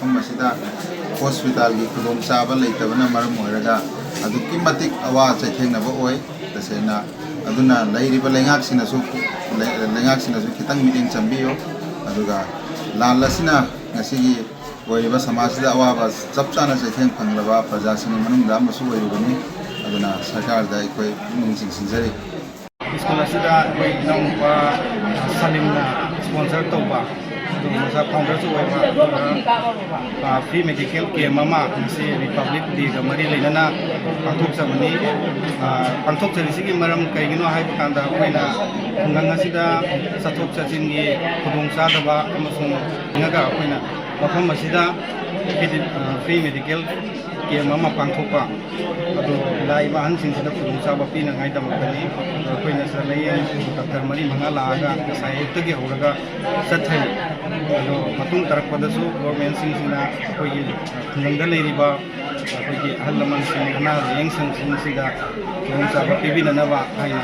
मफम hospital की खुदचाब लेटबना मरम होरगा अदुक्की मतिक अवा चैथेंगनब ओय तसेना अदुना लैरिबा लेंगाकसिनासु खितंग मिटिंग चंबियो अदुगा लाल असिना ngasiगी ओइरिबा समाजदा अवाबा चप चाना चैथेंग फंगलबा प्रजासिंग मनुंगदा मसु ओइरिबनी अदुना सरकारदा इकोय मुंसिंग सिंजरी स्कूल असिदा कोई नौपा सलिमना स्पॉन्सर तौबा मसा फाउंडर जो ओइबा फ्री मेडिकल केम अमा से रिपब्लिक डे का मरी लेना पांथोकजबनी पांथोकजरिसिगी मरम कइगिनो हाइबा कांदा ओइना खुंगांग असिदा चथोक चथिनगी खुदोंचादबा अमसुंग नगा ओइना मफम असिदा फ्री मेडिकल केम अमा पांथोकपा अदो लाइबा हनसिंगसिदा खुदोंचाबा पिनगाइदमकनी अखोइना सलैयन डॉक्टर मरी मंगा लागा साइतगी हौरगा सथै अदो मतुंग तरकपदसु गवर्नमेंट सिंगसिना अखोइगी खुंगंगदा लेरिबा अखोइगी अहल लमनसिंग अना यंगसिंगसिदा खुदोंचाबा पिबिननबा हाइना